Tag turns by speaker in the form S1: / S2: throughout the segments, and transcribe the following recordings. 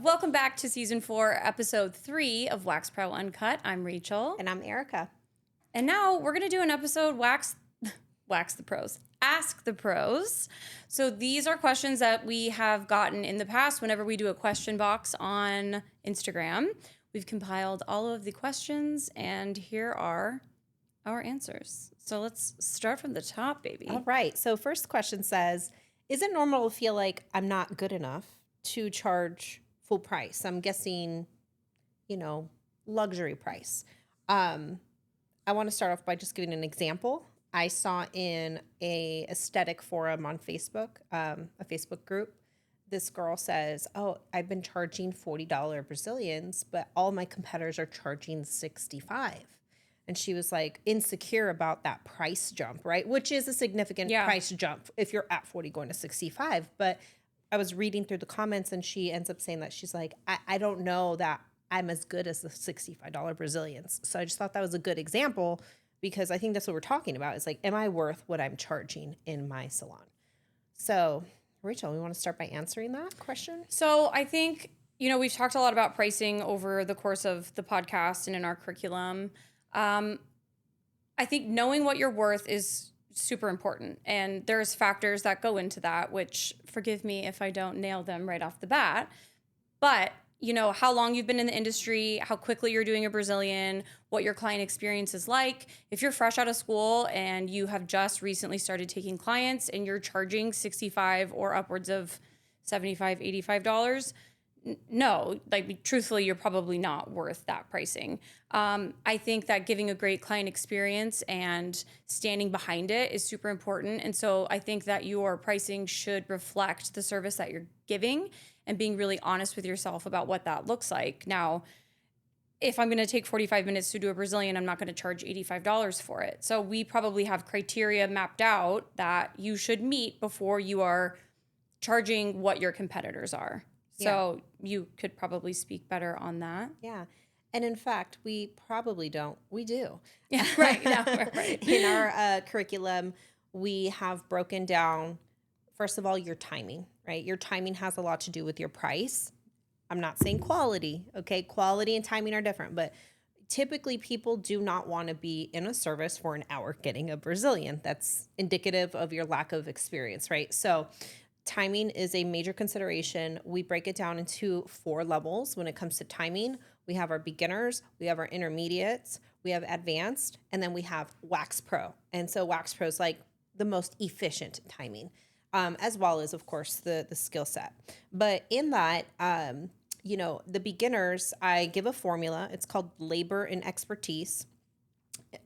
S1: Welcome back to season 4, episode 3 of Wax Pro UNCUT. I'm Rachel.
S2: And I'm Erica.
S1: And now we're going to do an episode Wax the Pros. Ask the Pros. So these are questions that we have gotten in the past whenever we do a question box on Instagram. We've compiled all of the questions and here are our answers. So let's start from the top, baby.
S2: All right. So first question says, is it normal to feel like I'm not good enough to charge full price? I'm guessing, luxury price. I want to start off by just giving an example. I saw in a aesthetic forum on Facebook, a Facebook group, this girl says, oh, I've been charging $40 Brazilians, but all my competitors are charging 65. And she was like insecure about that price jump, right? Which is a significant price jump if you're at 40 going to 65. But I was reading through the comments and she ends up saying that she's like, I don't know that I'm as good as the $65 Brazilians. So I just thought that was a good example because I think that's what we're talking about. Is like, am I worth what I'm charging in my salon? So Rachel, we want to start by answering that question?
S1: So I think, we've talked a lot about pricing over the course of the podcast and in our curriculum. I think knowing what you're worth is super important. And there's factors that go into that, which forgive me if I don't nail them right off the bat. But, how long you've been in the industry, how quickly you're doing a Brazilian, what your client experience is like. If you're fresh out of school and you have just recently started taking clients and you're charging $65 or upwards of $75, $85, no, truthfully, you're probably not worth that pricing. I think that giving a great client experience and standing behind it is super important. And so I think that your pricing should reflect the service that you're giving and being really honest with yourself about what that looks like. Now, if I'm going to take 45 minutes to do a Brazilian, I'm not going to charge $85 for it. So we probably have criteria mapped out that you should meet before you are charging what your competitors are. So you could probably speak better on that.
S2: Yeah. And in fact, we probably don't. We do.
S1: Yeah, right. Yeah, right.
S2: In our curriculum, we have broken down, first of all, your timing, right? Your timing has a lot to do with your price. I'm not saying quality, okay? Quality and timing are different, but typically people do not want to be in a service for an hour getting a Brazilian. That's indicative of your lack of experience, right? So timing is a major consideration. We break it down into 4 levels when it comes to timing. We have our beginners, we have our intermediates, we have advanced, and then we have Wax Pro. And so Wax Pro is like the most efficient timing, as well as, of course, the skill set. But in that, the beginners, I give a formula. It's called labor and expertise.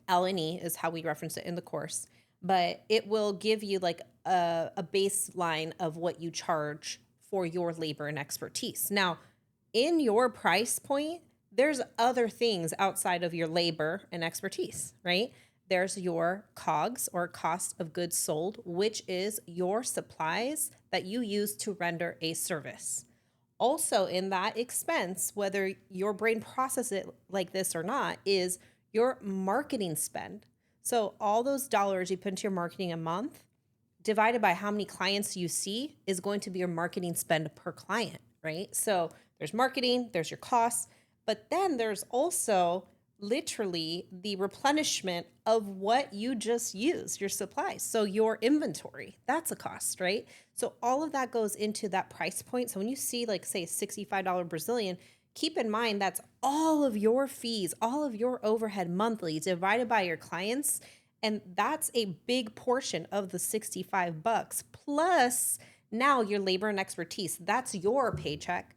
S2: L&E is how we reference it in the course. But it will give you like a baseline of what you charge for your labor and expertise. Now, in your price point, there's other things outside of your labor and expertise, right? There's your COGS, or cost of goods sold, which is your supplies that you use to render a service. Also in that expense, whether your brain processes it like this or not, is your marketing spend. So all those dollars you put into your marketing a month divided by how many clients you see is going to be your marketing spend per client, right? So there's marketing, there's your costs, but then there's also literally the replenishment of what you just used, your supplies. So your inventory, that's a cost, right? So all of that goes into that price point. So when you see like say $65 Brazilian, keep in mind that's all of your fees, all of your overhead monthly divided by your clients. And that's a big portion of the $65 plus now your labor and expertise. That's your paycheck.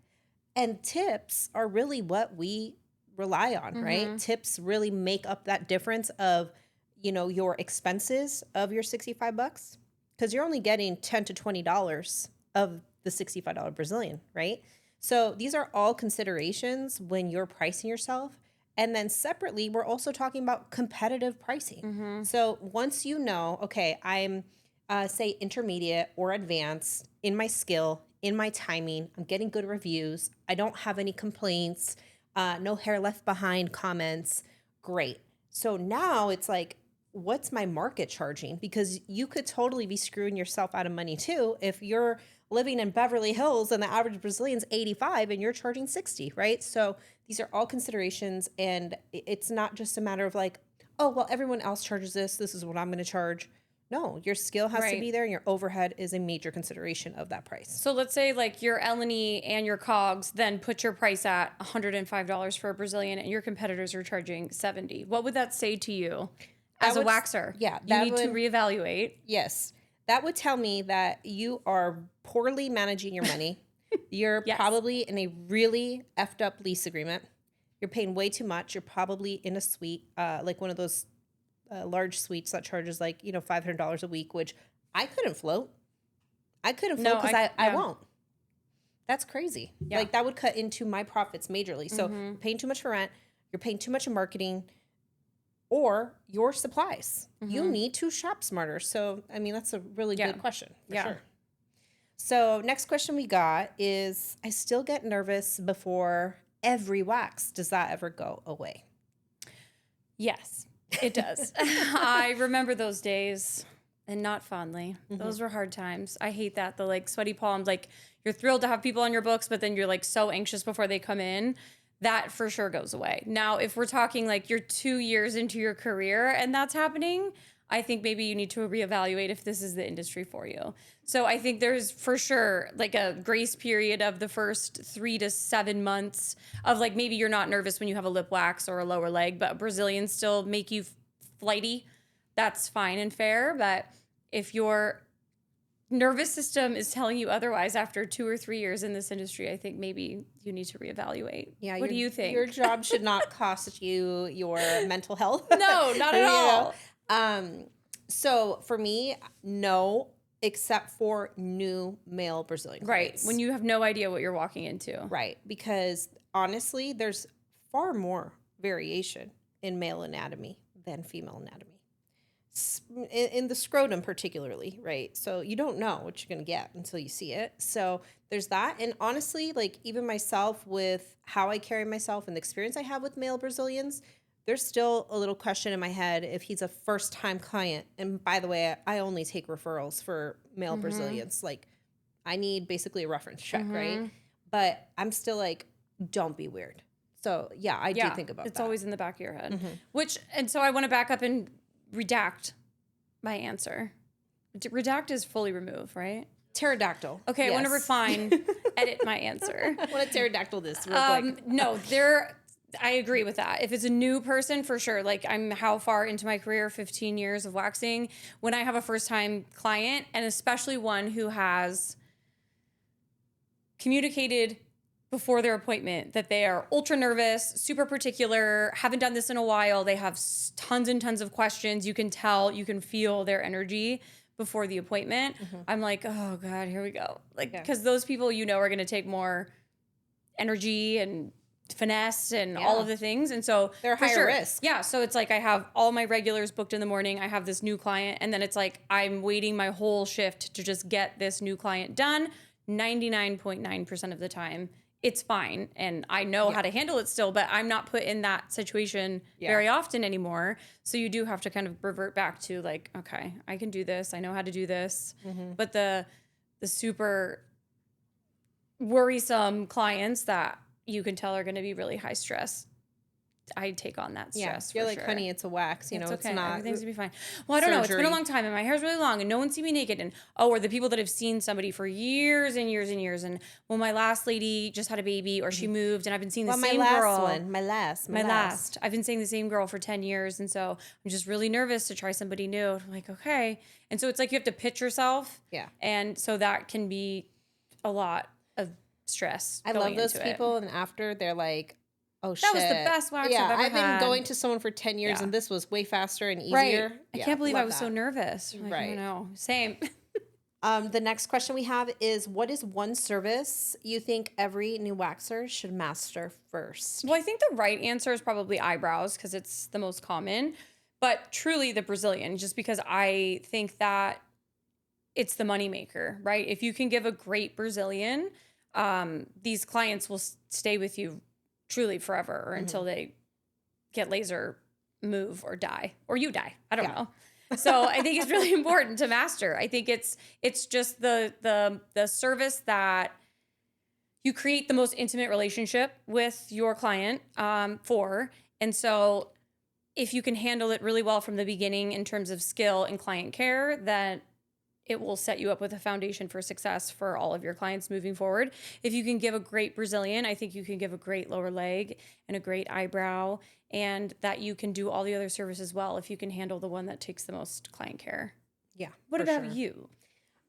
S2: And tips are really what we rely on, right? Tips really make up that difference of, your expenses of your $65 because you're only getting $10 to $20 of the $65 Brazilian, right? So these are all considerations when you're pricing yourself. And then separately, we're also talking about competitive pricing. So once you know, okay, I'm say intermediate or advanced in my skill, in my timing, I'm getting good reviews, I don't have any complaints, no hair left behind comments, great. So now it's like, what's my market charging? Because you could totally be screwing yourself out of money too if you're living in Beverly Hills and the average Brazilian's 85 and you're charging 60, right? So these are all considerations, and it's not just a matter of like, oh, well, everyone else charges this. This is what I'm going to charge. No, your skill has to be there, and your overhead is a major consideration of that price.
S1: So let's say like your L&E and your COGS then put your price at $105 for a Brazilian and your competitors are charging $70. What would that say to you as a waxer?
S2: Yeah.
S1: You need to reevaluate.
S2: Yes. That would tell me that you are poorly managing your money. You're probably in a really effed up lease agreement. You're paying way too much. You're probably in a suite, like one of those large suites that charges like, $500 a week, which I couldn't float. I couldn't float because I won't. That's crazy. Yeah. Like that would cut into my profits majorly. So you're paying too much for rent. You're paying too much in marketing or your supplies. You need to shop smarter. So, I mean, that's a really good question for sure. So next question we got is, I still get nervous before every wax. Does that ever go away?
S1: Yes. It does. I remember those days, and not fondly. Those were hard times. I hate that. The like sweaty palms, like you're thrilled to have people on your books, but then you're like so anxious before they come in. That for sure goes away. Now, if we're talking like you're 2 years into your career and that's happening, I think maybe you need to reevaluate if this is the industry for you. So I think there's for sure like a grace period of the first 3 to 7 months of like maybe you're not nervous when you have a lip wax or a lower leg, but Brazilians still make you flighty. That's fine and fair. But if your nervous system is telling you otherwise after 2 or 3 years in this industry, I think maybe you need to reevaluate. Yeah. What do you think?
S2: Your job should not cost you your mental health.
S1: No, not at all.
S2: So for me, no, except for new male Brazilian clients.
S1: Right. When you have no idea what you're walking into.
S2: Right. Because honestly, there's far more variation in male anatomy than female anatomy. In the scrotum particularly, right? So you don't know what you're going to get until you see it. So there's that. And honestly, like even myself with how I carry myself and the experience I have with male Brazilians, there's still a little question in my head if he's a first-time client. And by the way, I only take referrals for male Brazilians. Like I need basically a reference check, right? But I'm still like, don't be weird. So yeah, I do think about that.
S1: It's always in the back of your head. And so I want to back up and redact my answer. Redact is fully remove, right?
S2: Pterodactyl.
S1: Okay, yes. I want to refine, edit my answer.
S2: I want to pterodactyl this real quick.
S1: No, I agree with that. If it's a new person, for sure. Like I'm how far into my career, 15 years of waxing. When I have a first-time client, and especially one who has communicated before their appointment that they are ultra nervous, super particular, haven't done this in a while. They have tons and tons of questions. You can tell, you can feel their energy before the appointment. I'm like, oh God, here we go. Like, because those people, are going to take more energy and finesse and all of the things. And so
S2: they're higher risk.
S1: Yeah. So it's like I have all my regulars booked in the morning. I have this new client. And then it's like I'm waiting my whole shift to just get this new client done 99.9% of the time. It's fine. And I know how to handle it still, but I'm not put in that situation very often anymore. So you do have to kind of revert back to like, okay, I can do this. I know how to do this. But the super worrisome clients that you can tell are going to be really high stress, I take on that stress.
S2: You're like, honey, it's a wax.
S1: It's
S2: it's not.
S1: Everything's gonna be fine. Well, I don't know. It's been a long time, and my hair's really long, and no one see me naked. And or the people that have seen somebody for years and years and years. And well, my last lady just had a baby, or she moved, and I've been seeing the same girl.
S2: My last.
S1: I've been seeing the same girl for 10 years, and so I'm just really nervous to try somebody new. I'm like, okay, and so it's like you have to pitch yourself.
S2: Yeah.
S1: And so that can be a lot of stress.
S2: I love those people, and after they're like, oh, shit.
S1: That was the best wax I've ever
S2: had. I've been going to someone for 10 years, and this was way faster and easier.
S1: Right. I can't believe I was so nervous. Like, I don't know. Same.
S2: The next question we have is, what is one service you think every new waxer should master first?
S1: Well, I think the right answer is probably eyebrows because it's the most common, but truly the Brazilian, just because I think that it's the moneymaker, right? If you can give a great Brazilian, these clients will stay with you truly forever or until they get laser move or die, or you die. I don't know. So I think it's really important to master. I think it's just the service that you create the most intimate relationship with your client for. And so if you can handle it really well from the beginning in terms of skill and client care, then it will set you up with a foundation for success for all of your clients moving forward. If you can give a great Brazilian, I think you can give a great lower leg and a great eyebrow, and that you can do all the other services well if you can handle the one that takes the most client care.
S2: Yeah.
S1: What about you?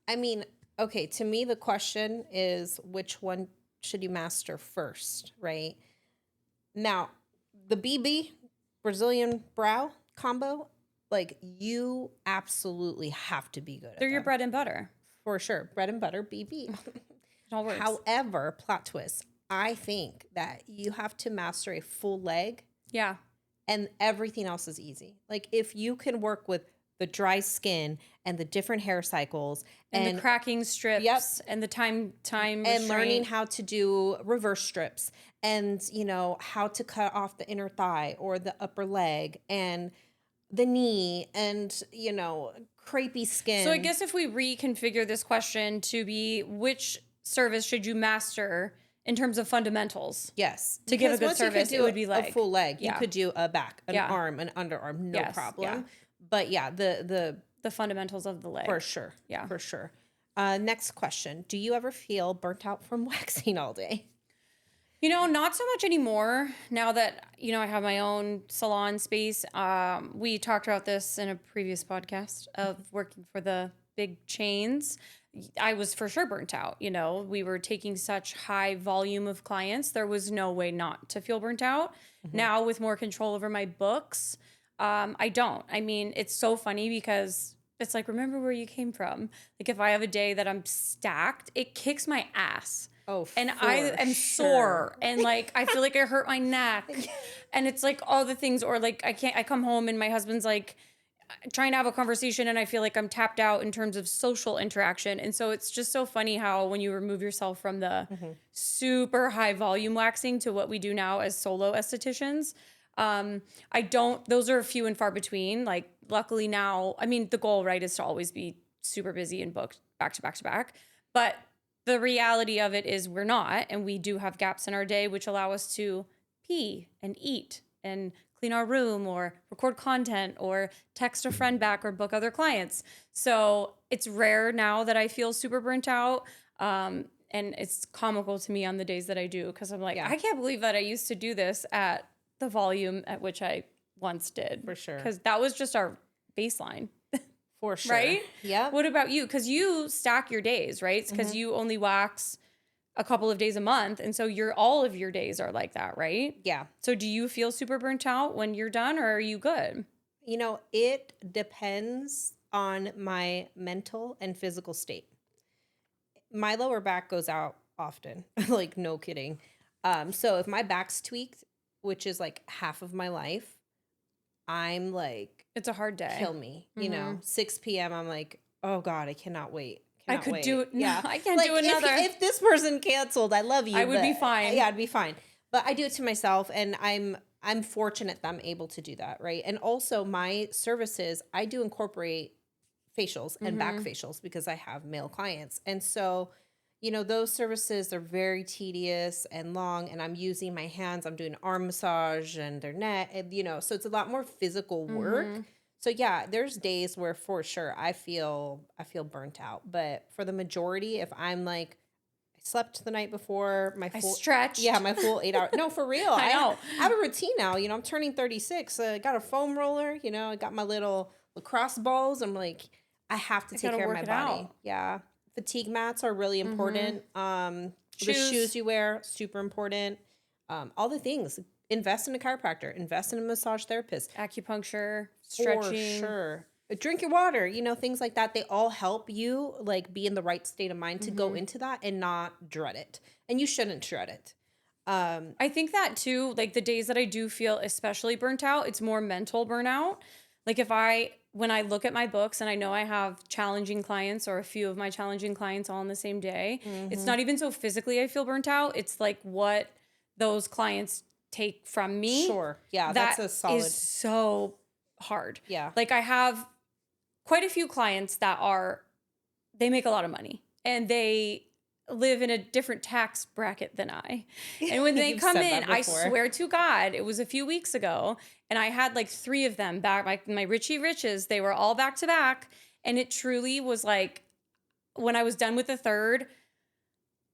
S2: I mean, okay, to me, the question is which one should you master first, right? Now, the BB, Brazilian brow combo, like you absolutely have to be good at
S1: They're your
S2: them.
S1: bread and butter.
S2: For sure. Bread and butter, BB.
S1: It all works.
S2: However, plot twist, I think that you have to master a full leg.
S1: Yeah.
S2: And everything else is easy. Like if you can work with the dry skin and the different hair cycles
S1: and the cracking strips and the time
S2: and
S1: restraint.
S2: learning how to do reverse strips and, you know, how to cut off the inner thigh or the upper leg and the knee and, you know, crepey skin.
S1: So I guess if we reconfigure this question to be which service should you master in terms of fundamentals?
S2: Yes.
S1: To give a good service, it would be like
S2: a full leg. You could do a back, an
S1: Yeah.
S2: arm, an underarm, no
S1: Yes,
S2: problem.
S1: yeah.
S2: But yeah, the
S1: fundamentals of the leg.
S2: for sure.
S1: Yeah.
S2: For sure. Next question. Do you ever feel burnt out from waxing all day?
S1: You know, not so much anymore now that, you know, I have my own salon space. We talked about this in a previous podcast of working for the big chains. I was for sure burnt out. You know, we were taking such high volume of clients. There was no way not to feel burnt out. Now with more control over my books, I don't. I mean, it's so funny because it's like, remember where you came from. Like if I have a day that I'm stacked, it kicks my ass.
S2: Oh,
S1: and I am sore and like I feel like I hurt my neck and it's like all the things, or like I come home and my husband's like trying to have a conversation and I feel like I'm tapped out in terms of social interaction. And so it's just so funny how when you remove yourself from the super high volume waxing to what we do now as solo estheticians, those are few and far between. Like luckily now, I mean, the goal, right, is to always be super busy and booked back to back to back. But the reality of it is we're not, and we do have gaps in our day, which allow us to pee and eat and clean our room or record content or text a friend back or book other clients. So it's rare now that I feel super burnt out. And it's comical to me on the days that I do, because I'm like, I can't believe that I used to do this at the volume at which I once did.
S2: For sure.
S1: Because that was just our baseline.
S2: For sure.
S1: Right?
S2: Yeah.
S1: What about you? Because you stack your days, right? Because you only wax a couple of days a month. And so all of your days are like that, right?
S2: Yeah.
S1: So do you feel super burnt out when you're done, or are you good?
S2: You know, it depends on my mental and physical state. My lower back goes out often, like no kidding. So if my back's tweaked, which is like half of my life, I'm like,
S1: it's a hard day.
S2: Kill me. You know, 6 p.m. I'm like, oh God, I cannot wait.
S1: I could do it.
S2: Yeah.
S1: I can't
S2: like,
S1: do another.
S2: If this person canceled, I love you.
S1: I would be fine.
S2: Yeah, I'd be fine. But I do it to myself, and I'm fortunate that I'm able to do that, right? And also my services, I do incorporate facials and back facials because I have male clients. And so, you know, those services are very tedious and long, and I'm using my hands. I'm doing arm massage and their neck, and, you know, so it's a lot more physical work. So yeah, there's days where for sure I feel burnt out. But for the majority, if I'm like, I slept the night before, I
S1: stretched.
S2: Yeah, my full 8 hours. No, for real.
S1: I know.
S2: I have a routine now. You know, I'm turning 36. I got a foam roller. You know, I got my little lacrosse balls. I'm like, I have to take care of my body. Yeah. Fatigue mats are really important. The shoes you wear, super important. All the things. Invest in a chiropractor. Invest in a massage therapist.
S1: Acupuncture, stretching.
S2: For sure. Drink your water. You know, things like that. They all help you like be in the right state of mind to go into that and not dread it. And you shouldn't dread it.
S1: I think that too, like the days that I do feel especially burnt out, it's more mental burnout. Like when I look at my books and I know I have challenging clients or a few of my challenging clients all on the same day, it's not even so physically I feel burnt out. It's like what those clients take from me.
S2: Sure. Yeah,
S1: That
S2: that's a solid.
S1: is so hard.
S2: Yeah.
S1: Like I have quite a few clients that they make a lot of money and they live in a different tax bracket than I. And when they
S2: You've
S1: come
S2: said
S1: in,
S2: that
S1: I
S2: before.
S1: swear to God, it was a few weeks ago, and I had like 3 of them back, my Richie Riches, they were all back to back. And it truly was like, when I was done with the third,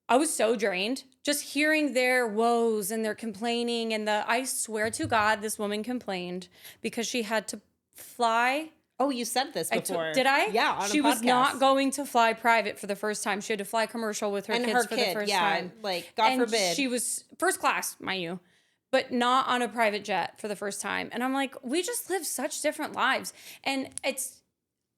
S1: I was so drained just hearing their woes and their complaining. And I swear to God, this woman complained because she had to fly.
S2: Oh, you said this before.
S1: Did I?
S2: Yeah, on
S1: She
S2: a
S1: was
S2: podcast.
S1: not going to fly private for the first time. She had to fly commercial with her
S2: And
S1: kids
S2: her
S1: for
S2: kid,
S1: the first
S2: yeah,
S1: time.
S2: like, God
S1: and
S2: forbid.
S1: She was first class, mind you, but not on a private jet for the first time. And I'm like, we just live such different lives. And it's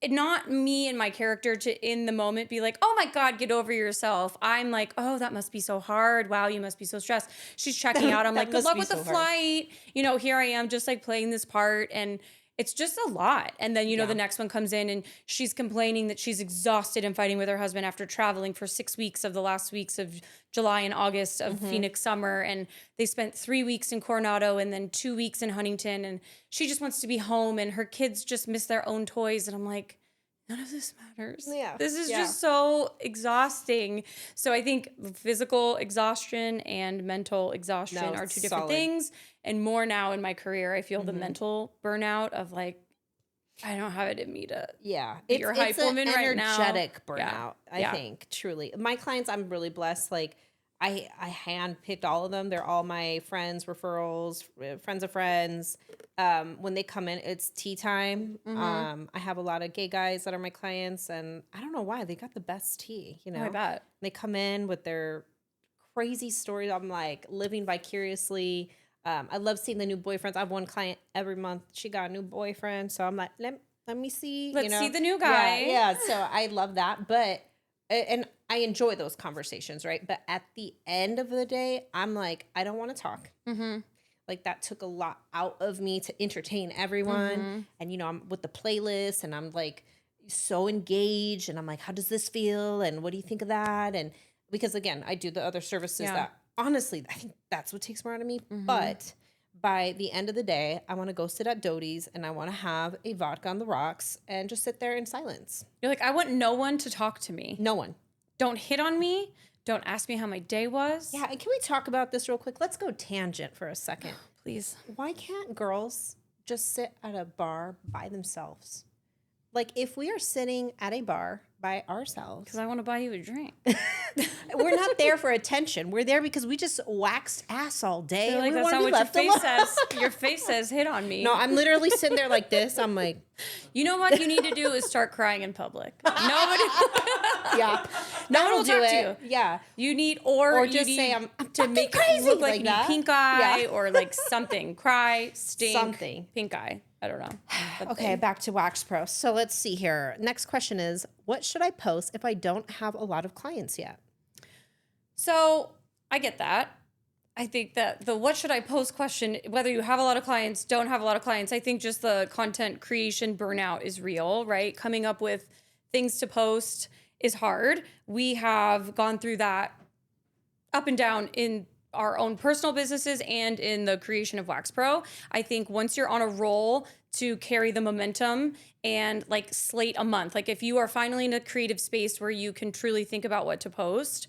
S1: not me and my character to in the moment be like, oh my God, get over yourself. I'm like, oh, that must be so hard. Wow, you must be so stressed. She's checking out. I'm
S2: That
S1: like, good
S2: must
S1: luck
S2: be
S1: with the
S2: so hard.
S1: flight. You know, here I am just like playing this part, and it's just a lot. And then, you know,
S2: Yeah.
S1: the next one comes in and she's complaining that she's exhausted and fighting with her husband after traveling for 6 weeks of the last weeks of July and August of Phoenix summer. And they spent 3 weeks in Coronado and then 2 weeks in Huntington. And she just wants to be home, and her kids just miss their own toys. And I'm like, none of this matters.
S2: Yeah.
S1: This is
S2: Yeah.
S1: just so exhausting. So I think physical exhaustion and mental exhaustion
S2: No,
S1: are 2 different
S2: solid.
S1: things. And more now in my career, I feel the mental burnout of like, I don't have it in me to.
S2: Yeah,
S1: You're a hype
S2: an
S1: woman right now.
S2: energetic
S1: Yeah.
S2: burnout. I
S1: Yeah.
S2: think truly, my clients, I'm really blessed. Like I handpicked all of them. They're all my friends, referrals, friends of friends. When they come in, it's tea time. I have a lot of gay guys that are my clients, and I don't know why they got the best tea. You know,
S1: Oh, I bet.
S2: they come in with their crazy stories. I'm like living vicariously. I love seeing the new boyfriends. I have one client every month. She got a new boyfriend. So I'm like, let me see.
S1: Let's
S2: you know?
S1: see the new guy.
S2: Yeah. So I love that. But, and I enjoy those conversations, right? But at the end of the day, I'm like, I don't want to talk. Like that took a lot out of me to entertain everyone. And, you know, I'm with the playlist and I'm like so engaged. And I'm like, how does this feel? And what do you think of that? And because again, I do the other services that honestly, I think that's what takes more out of me. But by the end of the day, I want to go sit at Doty's and I want to have a vodka on the rocks and just sit there in silence.
S1: You're like, I want no one to talk to me.
S2: No one.
S1: Don't hit on me. Don't ask me how my day was.
S2: Yeah, and can we talk about this real quick? Let's go tangent for a second.
S1: Please.
S2: Why can't girls just sit at a bar by themselves? Like if we are sitting at a bar by ourselves.
S1: Because I want to buy you a drink.
S2: We're not there for attention. We're there because we just waxed ass all day.
S1: You're like,
S2: and we
S1: that's
S2: want
S1: not
S2: to be
S1: what your
S2: left
S1: face
S2: alone.
S1: says. Your face says hit on me.
S2: No, I'm literally sitting there like this. I'm like,
S1: You know what you need to do is start crying in public. Nobody.
S2: yeah.
S1: No one
S2: That'll
S1: will
S2: do
S1: talk to
S2: it. Yeah.
S1: You need, or you
S2: just
S1: need
S2: say I'm
S1: to
S2: fucking
S1: make
S2: crazy,
S1: it look like
S2: like
S1: you
S2: that.
S1: need pink eye
S2: Yeah.
S1: or like something. Cry, stink,
S2: Something.
S1: pink eye. I don't know. But
S2: Okay, back to Wax Pro. So let's see here. Next question is, what should I post if I don't have a lot of clients yet?
S1: So I get that. I think that the what should I post question, whether you have a lot of clients, don't have a lot of clients, I think just the content creation burnout is real, right? Coming up with things to post is hard. We have gone through that up and down in our own personal businesses and in the creation of Wax Pro. I think once you're on a roll to carry the momentum and like slate a month, like if you are finally in a creative space where you can truly think about what to post,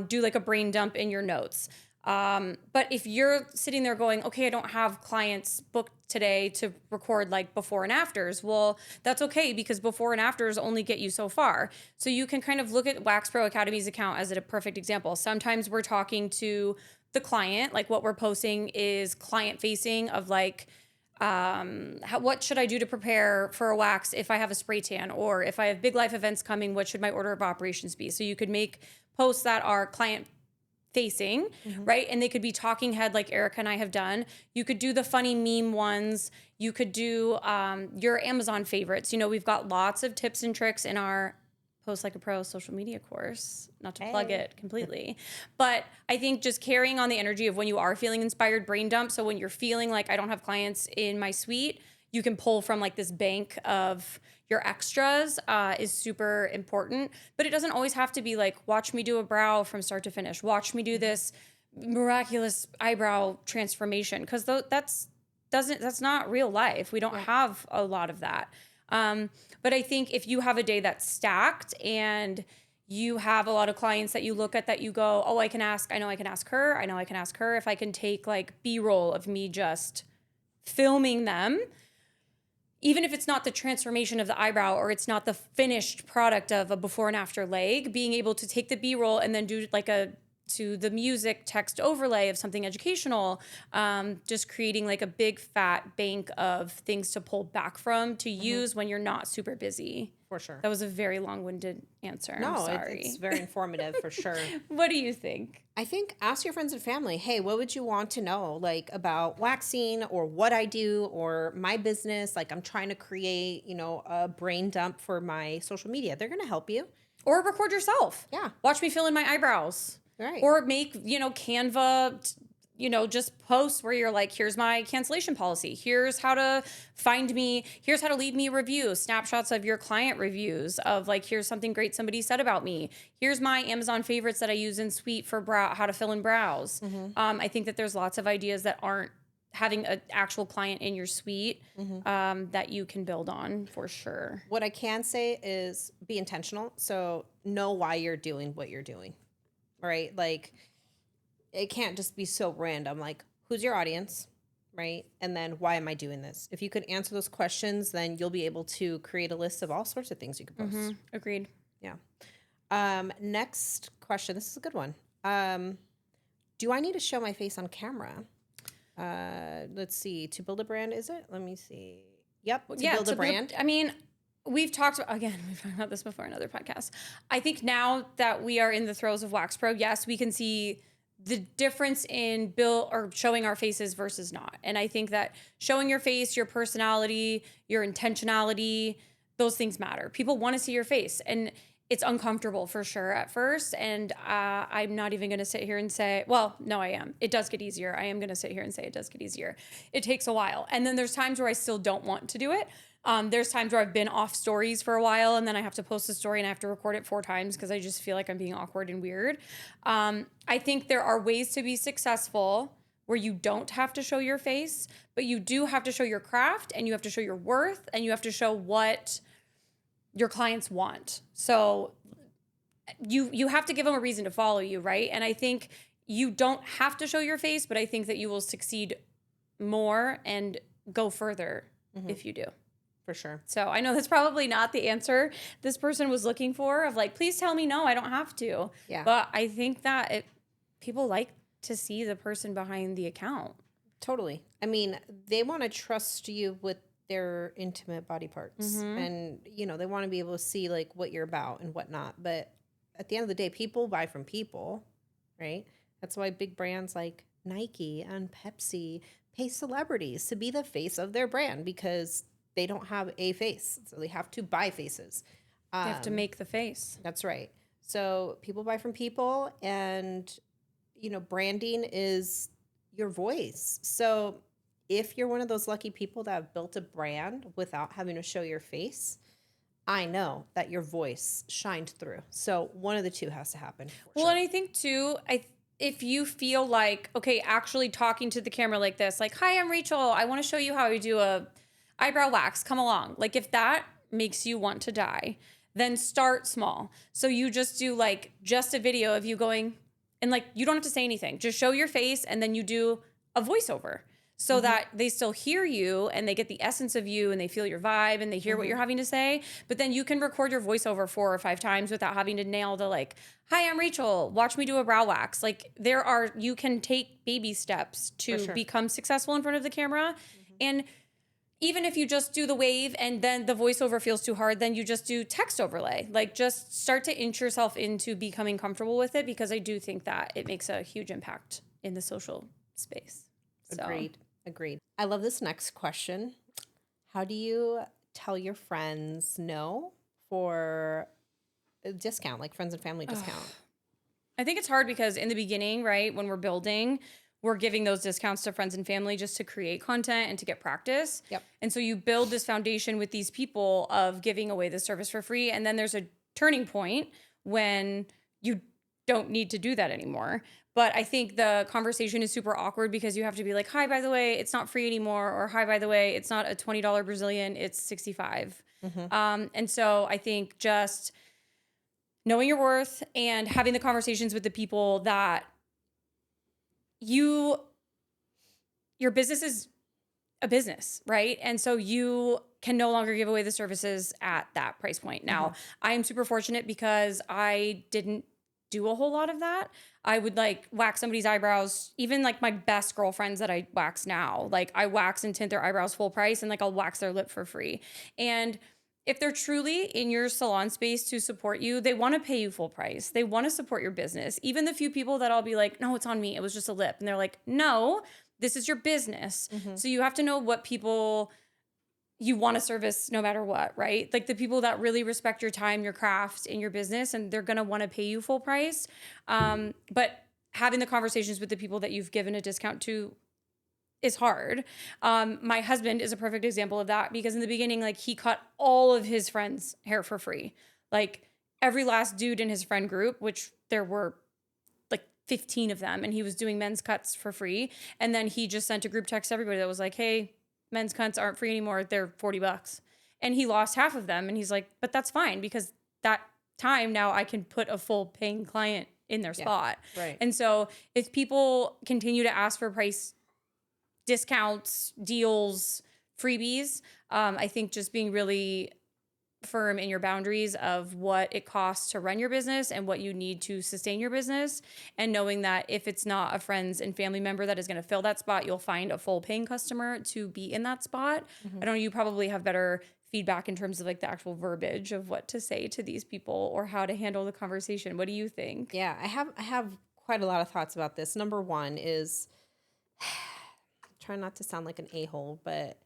S1: do like a brain dump in your notes. But if you're sitting there going, okay, I don't have clients booked today to record like before and afters, well, that's okay because before and afters only get you so far. So you can kind of look at Wax Pro Academy's account as a perfect example. Sometimes we're talking to the client, like what we're posting is client facing of like, what should I do to prepare for a wax if I have a spray tan, or if I have big life events coming, what should my order of operations be? So you could make posts that are client facing, right? And they could be talking head like Erica and I have done. You could do the funny meme ones. You could do your Amazon favorites. You know, we've got lots of tips and tricks in our Post Like a Pro social media course, not to plug it completely. But I think just carrying on the energy of when you are feeling inspired, brain dump. So when you're feeling like I don't have clients in my suite, you can pull from like this bank of your extras is super important. But it doesn't always have to be like, watch me do a brow from start to finish. Watch me do this miraculous eyebrow transformation, because that's not real life. We don't have a lot of that. But I think if you have a day that's stacked and you have a lot of clients that you look at that you go, oh, I know I can ask her if I can take like B-roll of me just filming them, even if it's not the transformation of the eyebrow or it's not the finished product of a before and after leg, being able to take the B-roll and then do like to the music text overlay of something educational, just creating like a big fat bank of things to pull back from to use when you're not super busy.
S2: For sure.
S1: That was a very long-winded answer.
S2: No,
S1: I'm sorry.
S2: it's very informative for sure.
S1: What do you think?
S2: I think ask your friends and family, hey, what would you want to know, like about waxing or what I do or my business? Like I'm trying to create, a brain dump for my social media. They're going to help you.
S1: Or record yourself.
S2: Yeah.
S1: Watch me fill in my eyebrows.
S2: Right.
S1: Or make, Canva, just posts where you're like, here's my cancellation policy. Here's how to find me. Here's how to leave me a review. Snapshots of your client reviews of like, here's something great somebody said about me. Here's my Amazon favorites that I use in Suite for how to fill in brows. I think that there's lots of ideas that aren't having an actual client in your suite that you can build on for sure.
S2: What I can say is be intentional. So know why you're doing what you're doing, right? Like it can't just be so random. Like who's your audience, right? And then why am I doing this? If you could answer those questions, then you'll be able to create a list of all sorts of things you can post.
S1: Agreed.
S2: Yeah. Next question. This is a good one. Do I need to show my face on camera? Let's see. To build a brand, is it? Let me see. Yep. To build a brand.
S1: We've talked about this before in other podcasts. I think now that we are in the throes of Wax Pro, yes, we can see the difference in showing our faces versus not. And I think that showing your face, your personality, your intentionality, those things matter. People want to see your face, and it's uncomfortable for sure at first. And I'm not even going to sit here and say, well, no, I am. It does get easier. I am going to sit here and say it does get easier. It takes a while. And then there's times where I still don't want to do it. There's times where I've been off stories for a while and then I have to post a story and I have to record it 4 times because I just feel like I'm being awkward and weird. I think there are ways to be successful where you don't have to show your face, but you do have to show your craft and you have to show your worth and you have to show what your clients want. So you have to give them a reason to follow you, right? And I think you don't have to show your face, but I think that you will succeed more and go further if you do.
S2: For sure.
S1: So I know that's probably not the answer this person was looking for of like, please tell me no, I don't have to.
S2: Yeah.
S1: But I think that people like to see the person behind the account.
S2: Totally. I mean, they want to trust you with their intimate body parts and, they want to be able to see like what you're about and whatnot. But at the end of the day, people buy from people, right? That's why big brands like Nike and Pepsi pay celebrities to be the face of their brand because they don't have a face. So they have to buy faces.
S1: They have to make the face.
S2: That's right. So people buy from people and, branding is your voice. So if you're one of those lucky people that have built a brand without having to show your face, I know that your voice shined through. So one of the two has to happen.
S1: Well, and I think too, if you feel like, okay, actually talking to the camera like this, like, hi, I'm Rachel. I want to show you how I do a eyebrow wax. Come along. Like if that makes you want to die, then start small. So you just do like just a video of you going and like, you don't have to say anything. Just show your face and then you do a voiceover. So that they still hear you and they get the essence of you and they feel your vibe and they hear what you're having to say. But then you can record your voiceover 4 or 5 times without having to nail the like, hi, I'm Rachel. Watch me do a brow wax. Like you can take baby steps to become successful in front of the camera. And even if you just do the wave and then the voiceover feels too hard, then you just do text overlay. Like just start to inch yourself into becoming comfortable with it because I do think that it makes a huge impact in the social space. So.
S2: Agreed. I love this next question. How do you tell your friends no for a discount, like friends and family discount?
S1: I think it's hard because in the beginning, right, when we're building, we're giving those discounts to friends and family just to create content and to get practice.
S2: Yep.
S1: And so you build this foundation with these people of giving away the service for free. And then there's a turning point when you don't need to do that anymore. But I think the conversation is super awkward because you have to be like, hi, by the way, it's not free anymore. Or hi, by the way, it's not a $20 Brazilian, it's 65. And so I think just knowing your worth and having the conversations with the people that your business is a business, right? And so you can no longer give away the services at that price point. Now, I am super fortunate because I didn't do a whole lot of that. I would like wax somebody's eyebrows, even like my best girlfriends that I wax now. Like I wax and tint their eyebrows full price, and like I'll wax their lip for free. And if they're truly in your salon space to support you, they want to pay you full price. They want to support your business. Even the few people that I'll be like, no, it's on me. It was just a lip. And they're like, no, this is your business. So you have to know what people you want to service no matter what, right? Like the people that really respect your time, your craft, and your business, and they're going to want to pay you full price. But having the conversations with the people that you've given a discount to is hard. My husband is a perfect example of that because in the beginning, like he cut all of his friends' hair for free. Like every last dude in his friend group, which there were like 15 of them, and he was doing men's cuts for free. And then he just sent a group text to everybody that was like, hey, men's cuts aren't free anymore. They're $40. And he lost half of them. And he's like, but that's fine because that time now I can put a full paying client in their spot.
S2: Right.
S1: And so if people continue to ask for price discounts, deals, freebies, I think just being really firm in your boundaries of what it costs to run your business and what you need to sustain your business, and knowing that if it's not a friends and family member that is going to fill that spot, you'll find a full paying customer to be in that spot. I don't know, you probably have better feedback in terms of like the actual verbiage of what to say to these people or how to handle the conversation. What do you think?
S2: Yeah, I have quite a lot of thoughts about this. Number one is try not to sound like an a-hole, but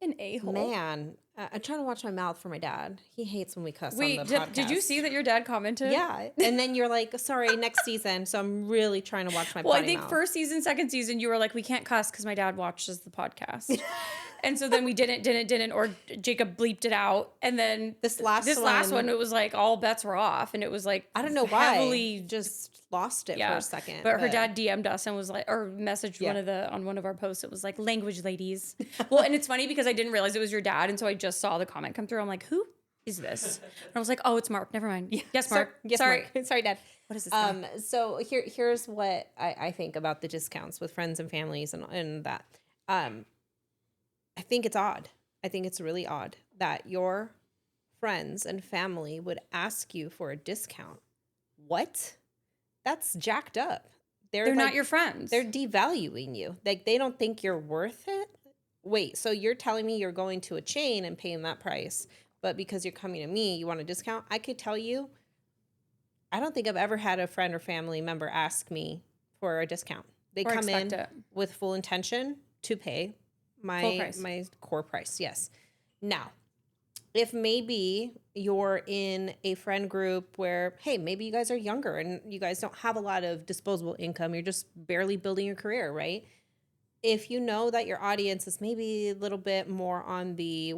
S1: An a-hole.
S2: man, I'm trying to watch my mouth for my dad. He hates when we cuss
S1: Wait,
S2: on the podcast.
S1: did you see that your dad commented?
S2: Yeah. And then you're like, sorry, next season. So I'm really trying to watch my
S1: Well, I
S2: potty
S1: think
S2: mouth.
S1: first season, second season, you were like, we can't cuss because my dad watches the podcast. And so then we didn't, or Jacob bleeped it out. And then
S2: This last
S1: one, it was like all bets were off. And it was like,
S2: I don't know why.
S1: heavily
S2: Just lost it for a second.
S1: But her dad DM'd us and was like, or messaged on one of our posts. It was like, language ladies. Well, and it's funny because I didn't realize it was your dad. And so I just saw the comment come through. I'm like, who is this? And I was like, oh, it's Mark. Never mind. Yeah. Yes, Mark. Sorry.
S2: Mark. Sorry, Dad.
S1: What is this guy?
S2: So here's what I think about the discounts with friends and families and that. I think it's odd. I think it's really odd that your friends and family would ask you for a discount. What? That's jacked up.
S1: They're
S2: like,
S1: not your friends.
S2: They're devaluing you. Like they don't think you're worth it. Wait, so you're telling me you're going to a chain and paying that price, but because you're coming to me, you want a discount? I could tell you, I don't think I've ever had a friend or family member ask me for a discount. They come in with full intention to pay my core price. Yes. Now, if maybe you're in a friend group where, hey, maybe you guys are younger and you guys don't have a lot of disposable income, you're just barely building your career, right? If you know that your audience is maybe a little bit more on the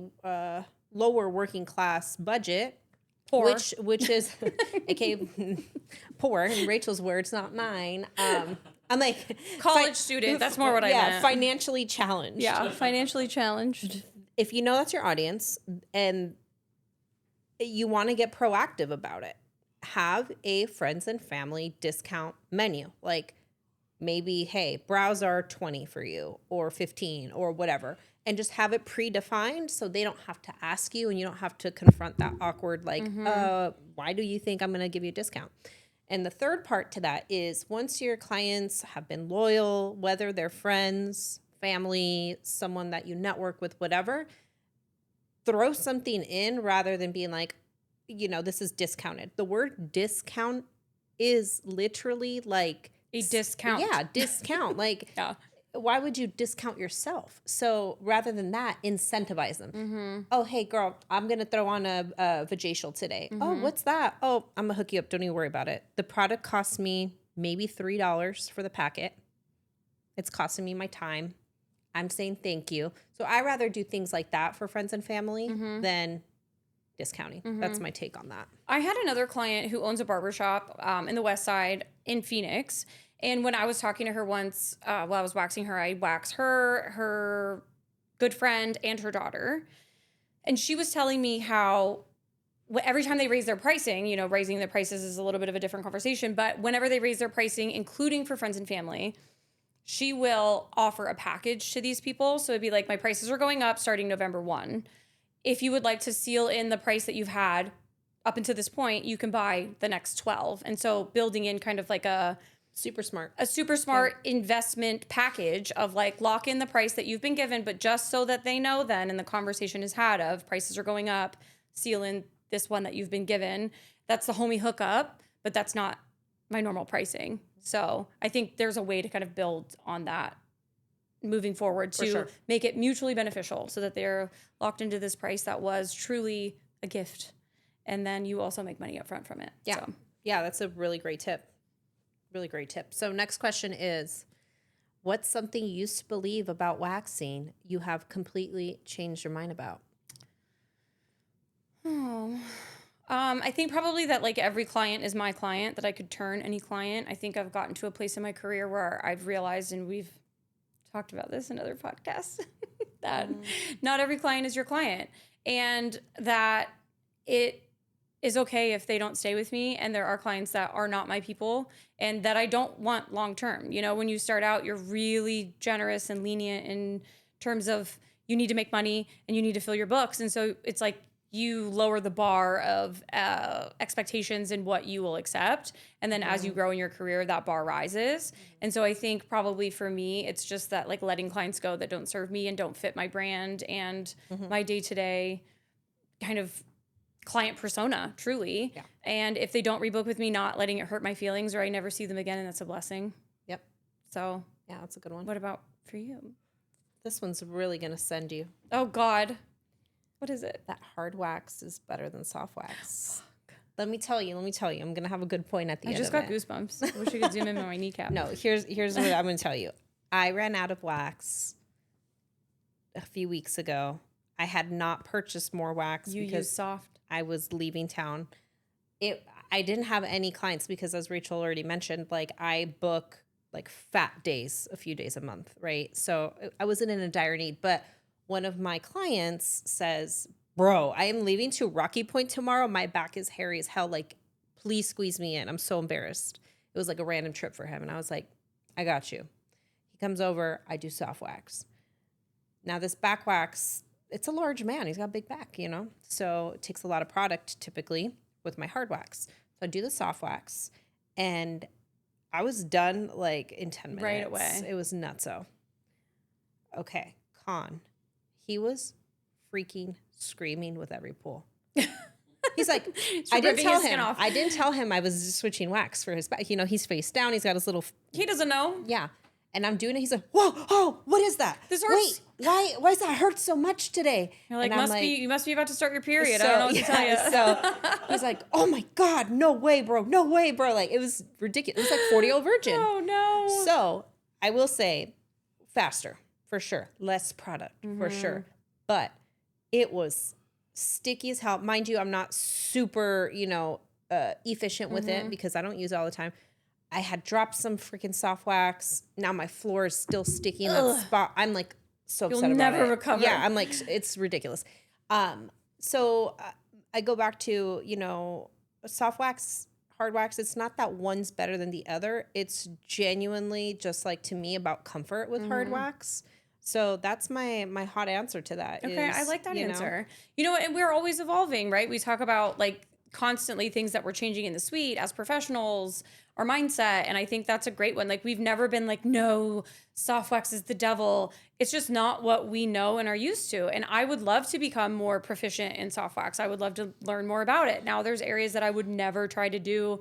S2: lower working class budget,
S1: poor,
S2: which is okay, poor in Rachel's words, not mine. I'm like
S1: college student. That's more what I meant.
S2: Financially challenged.
S1: Yeah, financially challenged.
S2: If you know that's your audience and you want to get proactive about it, have a friends and family discount menu. Like maybe, hey, brows are 20 for you or 15 or whatever. And just have it predefined so they don't have to ask you and you don't have to confront that awkward, like, why do you think I'm going to give you a discount? And the third part to that is once your clients have been loyal, whether they're friends, family, someone that you network with, whatever, throw something in rather than being like, this is discounted. The word discount is literally like
S1: a discount.
S2: Yeah, discount. Like, why would you discount yourself? So rather than that, incentivize them. Oh, hey, girl, I'm going to throw on a vajacial today. Oh, what's that? Oh, I'm going to hook you up. Don't even worry about it. The product costs me maybe $3 for the packet. It's costing me my time. I'm saying thank you. So I rather do things like that for friends and family than discounting. That's my take on that.
S1: I had another client who owns a barbershop in the West Side. in Phoenix. And when I was talking to her once, while I was waxing her, I waxed her good friend, and her daughter. And she was telling me how every time they raise their pricing, you know, raising their prices is a little bit of a different conversation, but whenever they raise their pricing, including for friends and family, she will offer a package to these people. So it'd be like, my prices are going up starting November 1. If you would like to seal in the price that you've had up until this point, you can buy the next 12. And so building in kind of like a super smart investment package of like, lock in the price that you've been given, but just so that they know then, and the conversation is had of prices are going up, seal in this one that you've been given. That's the homie hookup, but that's not my normal pricing. So I think there's a way to kind of build on that moving forward to make it mutually beneficial so that they're locked into this price that was truly a gift. And then you also make money up front from it.
S2: Yeah.
S1: So.
S2: Yeah, that's a really great tip. Really great tip. So next question is, what's something you used to believe about waxing you have completely changed your mind about?
S1: Oh, I think probably that like every client is my client, that I could turn any client. I think I've gotten to a place in my career where I've realized, and we've talked about this in other podcasts, that not every client is your client, and that it is okay if they don't stay with me. And there are clients that are not my people and that I don't want long-term. You know, when you start out, you're really generous and lenient in terms of you need to make money and you need to fill your books. And so it's like, you lower the bar of expectations and what you will accept. And then as you grow in your career, that bar rises. And so I think probably for me, it's just that like letting clients go that don't serve me and don't fit my brand and my day-to-day kind of client persona, truly. Yeah. And if they don't rebook with me, not letting it hurt my feelings or I never see them again, and that's a blessing.
S2: Yep.
S1: So
S2: yeah, that's a good one.
S1: What about for you?
S2: This one's really going to send you.
S1: Oh, God. What is it?
S2: That hard wax is better than soft wax. Let me tell you. I'm going to have a good point at the end of it.
S1: I just got goosebumps. I wish you could zoom in on my kneecap.
S2: No, here's what I'm going to tell you. I ran out of wax a few weeks ago. I had not purchased more wax
S1: because used soft.
S2: I was leaving town. I didn't have any clients because, as Rachel already mentioned, like I book like fat days, a few days a month, right? So I wasn't in a dire need, but one of my clients says, bro, I am leaving to Rocky Point tomorrow. My back is hairy as hell. Like, please squeeze me in. I'm so embarrassed. It was like a random trip for him. And I was like, I got you. He comes over. I do soft wax. Now this back wax, it's a large man. He's got a big back, you know? So it takes a lot of product typically with my hard wax. So I do the soft wax and I was done like in 10 minutes.
S1: Right away.
S2: It was nutso. Okay. Con. He was freaking screaming with every pull. He's like, I didn't tell him I was just switching wax for his back. You know, he's face down. He's got his little.
S1: He doesn't know.
S2: Yeah. And I'm doing it. He's like, whoa, oh, what is that?
S1: This hurts.
S2: Wait, why does that hurt so much today?
S1: You're like, you must be about to start your period.
S2: So,
S1: I don't know what to tell you.
S2: So he's like, oh my God, no way, bro. No way, bro. Like, it was ridiculous. It was like 40-year-old virgin.
S1: Oh, no.
S2: So I will say faster. For sure. Less product, for sure. But it was sticky as hell. Mind you, I'm not super, efficient with it because I don't use it all the time. I had dropped some freaking soft wax. Now my floor is still sticky in that spot. I'm like so upset about it.
S1: You'll never recover.
S2: Yeah, I'm like, it's ridiculous. So I go back to, soft wax, hard wax. It's not that one's better than the other. It's genuinely just like to me about comfort with hard wax. So that's my hot answer to that.
S1: Okay, I like that answer. And we're always evolving, right? We talk about like constantly things that we're changing in the suite as professionals, our mindset. And I think that's a great one. Like we've never been like, no, soft wax is the devil. It's just not what we know and are used to. And I would love to become more proficient in soft wax. I would love to learn more about it. Now there's areas that I would never try to do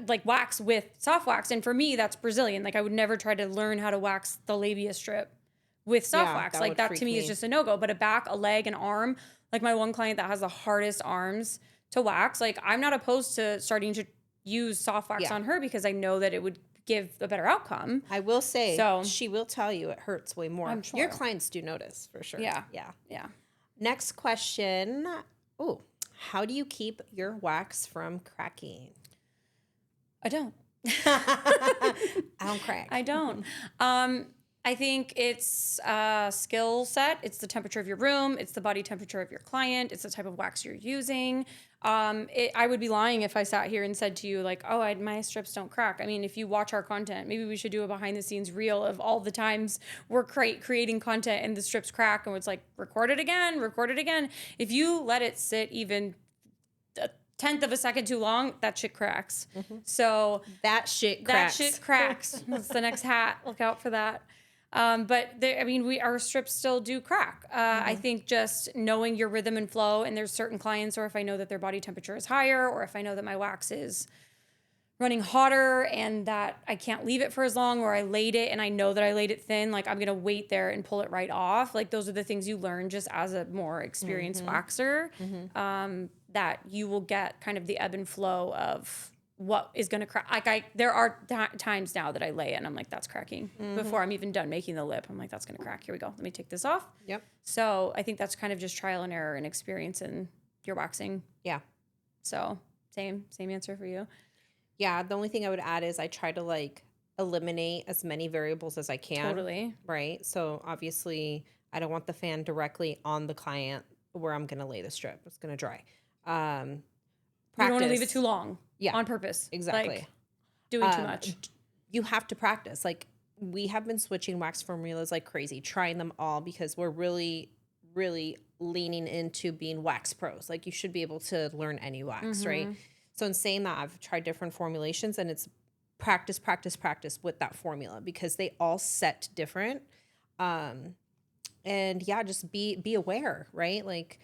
S1: like wax with soft wax. And for me, that's Brazilian. Like I would never try to learn how to wax the labia strip with soft wax. Like that to me is just a no-go. But a back, a leg, an arm, like my one client that has the hardest arms to wax, like I'm not opposed to starting to use soft wax on her because I know that it would give a better outcome.
S2: I will say, she will tell you it hurts way more. I'm sure. Your clients do notice for sure.
S1: Yeah.
S2: Next question. Oh, how do you keep your wax from cracking?
S1: I don't.
S2: I don't crack.
S1: I don't. I think it's skill set. It's the temperature of your room. It's the body temperature of your client. It's the type of wax you're using. I would be lying if I sat here and said to you like, oh, my strips don't crack. I mean, if you watch our content, maybe we should do a behind the scenes reel of all the times we're creating content and the strips crack and it's like, record it again. If you let it sit even a tenth of a second too long, that shit cracks. So
S2: that shit cracks.
S1: That's the next hat. Look out for that. But our strips still do crack. I think just knowing your rhythm and flow, and there's certain clients, or if I know that their body temperature is higher, or if I know that my wax is running hotter and that I can't leave it for as long, or I laid it and I know that I laid it thin, like I'm going to wait there and pull it right off. Like those are the things you learn just as a more experienced waxer, that you will get kind of the ebb and flow of what is going to crack. Like there are times now that I lay it and I'm like, that's cracking before I'm even done making the lip. I'm like, that's going to crack. Here we go. Let me take this off.
S2: Yep.
S1: So I think that's kind of just trial and error and experience in your waxing.
S2: Yeah.
S1: So same answer for you.
S2: Yeah. The only thing I would add is I try to like eliminate as many variables as I can.
S1: Totally.
S2: Right. So obviously I don't want the fan directly on the client where I'm going to lay the strip. It's going to dry.
S1: You don't want to leave it too long.
S2: Yeah.
S1: On purpose.
S2: Exactly.
S1: Like, doing too much.
S2: You have to practice. Like we have been switching wax formulas like crazy, trying them all because we're really, really leaning into being wax pros. Like you should be able to learn any wax, right? So in saying that, I've tried different formulations and it's practice with that formula because they all set different. And yeah, just be aware, right? Like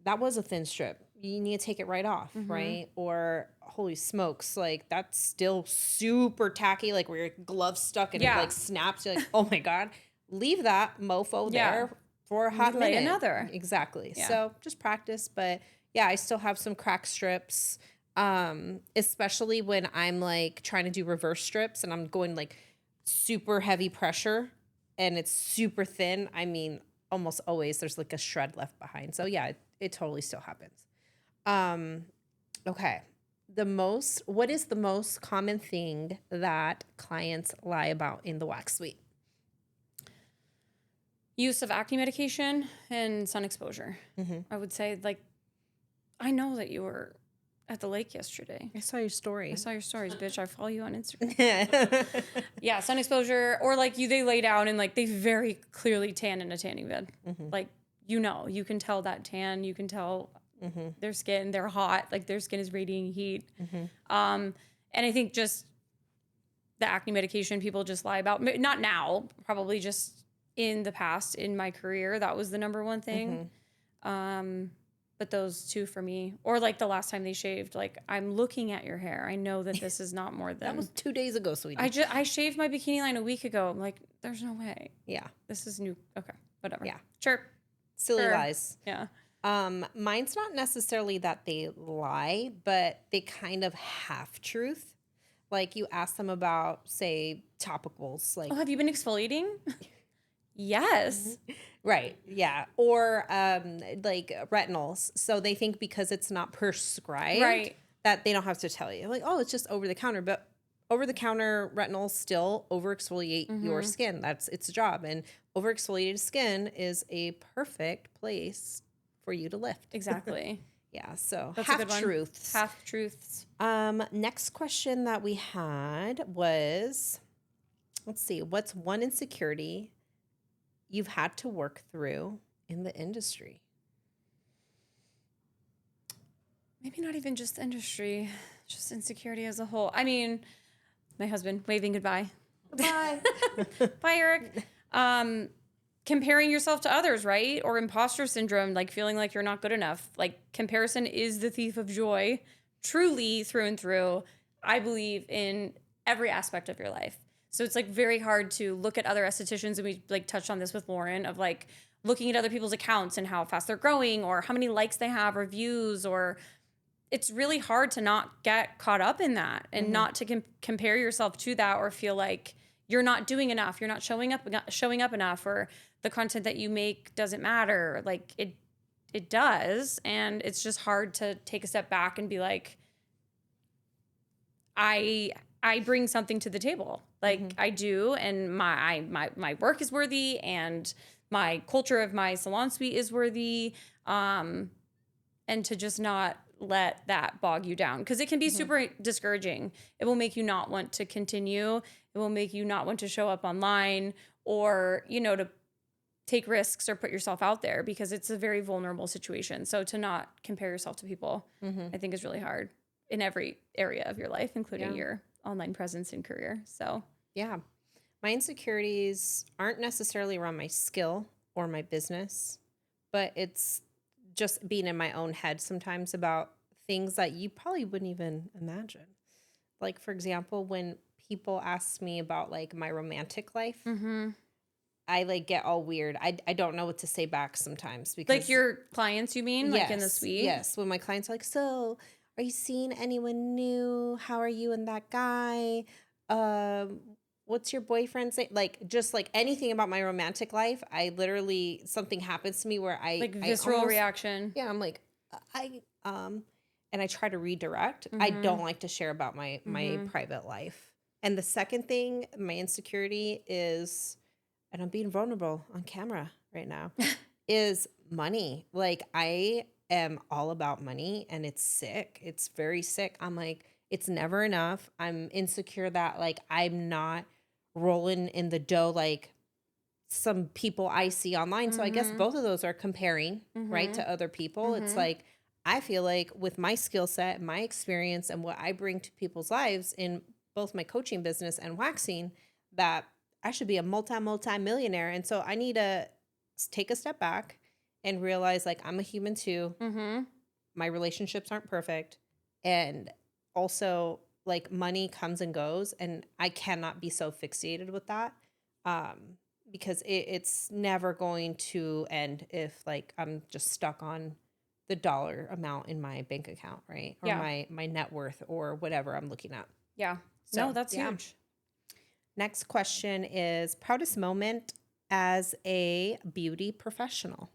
S2: that was a thin strip. You need to take it right off, right? Or holy smokes, like that's still super tacky, like where your glove's stuck and it like snaps. You're like, oh my God, leave that mofo there for a hot minute.
S1: Another.
S2: Exactly. Yeah. So just practice. But yeah, I still have some crack strips, especially when I'm like trying to do reverse strips and I'm going like super heavy pressure and it's super thin. I mean, almost always there's like a shred left behind. So yeah, it totally still happens. Okay. What is the most common thing that clients lie about in the wax suite?
S1: Use of acne medication and sun exposure. I would say, like, I know that you were at the lake yesterday.
S2: I saw your story.
S1: I saw your stories, bitch. I follow you on Instagram. Yeah, sun exposure, or like they lay down and like they very clearly tan in a tanning bed. Like, you can tell that tan. You can tell their skin, they're hot, like their skin is radiating heat. And I think just the acne medication people just lie about, not now, probably just in the past, in my career, that was the number one thing. But those two for me, or like the last time they shaved, like I'm looking at your hair. I know that this is not more than.
S2: That was 2 days ago, sweetie.
S1: I shaved my bikini line a week ago. I'm like, there's no way.
S2: Yeah.
S1: This is new. Okay. Whatever.
S2: Yeah.
S1: Sure.
S2: Silly lies.
S1: Yeah.
S2: Mine's not necessarily that they lie, but they kind of half truth. Like you ask them about, say, topicals. Like,
S1: oh, have you been exfoliating? Yes.
S2: Right. Yeah. Or like retinols. So they think because it's not prescribed,
S1: right,
S2: that they don't have to tell you. Like, oh, it's just over the counter. But over the counter retinols still over exfoliate your skin. That's its job. And over exfoliated skin is a perfect place for you to lift.
S1: Exactly.
S2: Yeah. So
S1: that's
S2: half truths.
S1: Half truths.
S2: Next question that we had was, let's see, what's one insecurity you've had to work through in the industry?
S1: Maybe not even just the industry, just insecurity as a whole. I mean, my husband waving goodbye.
S2: Goodbye.
S1: Bye, Eric. Comparing yourself to others, right? Or imposter syndrome, like feeling like you're not good enough. Like comparison is the thief of joy, truly through and through. I believe in every aspect of your life. So it's like very hard to look at other estheticians, and we like touched on this with Lauren, of like looking at other people's accounts and how fast they're growing or how many likes they have or views, or it's really hard to not get caught up in that and not to compare yourself to that or feel like you're not doing enough, you're not showing up enough, or the content that you make doesn't matter. Like it does, and it's just hard to take a step back and be like, I bring something to the table. Like I do, and my work is worthy, and my culture of my salon suite is worthy. And to just not let that bog you down, because it can be super discouraging. It will make you not want to continue. It will make you not want to show up online, or, you know, to take risks or put yourself out there, because it's a very vulnerable situation. So to not compare yourself to people, I think is really hard in every area of your life, including your online presence and career. So
S2: Yeah. My insecurities aren't necessarily around my skill or my business, but it's just being in my own head sometimes about things that you probably wouldn't even imagine. Like, for example, when people ask me about like my romantic life, I like get all weird. I don't know what to say back sometimes, because
S1: like your clients, you mean, like in the suite?
S2: yes. When my clients are like, so are you seeing anyone new? How are you and that guy? What's your boyfriend say? Like, just like anything about my romantic life, I literally, something happens to me where
S1: Like
S2: I
S1: visceral
S2: almost,
S1: reaction.
S2: yeah, I'm like, and I try to redirect. I don't like to share about my private life. And the second thing, my insecurity is, and I'm being vulnerable on camera right now, is money. Like, I am all about money, and it's sick. It's very sick. I'm like, it's never enough. I'm insecure that like I'm not rolling in the dough like some people I see online. So I guess both of those are comparing, right, to other people. It's like, I feel like with my skill set, my experience, and what I bring to people's lives in both my coaching business and waxing, that I should be a multi-millionaire. And so I need to take a step back and realize like I'm a human too. My relationships aren't perfect. And also like money comes and goes, and I cannot be so fixated with that. Because it's never going to end if like I'm just stuck on the dollar amount in my bank account, right? Or my net worth or whatever I'm looking at.
S1: Yeah.
S2: So,
S1: No, that's huge.
S2: Next question is proudest moment as a beauty professional.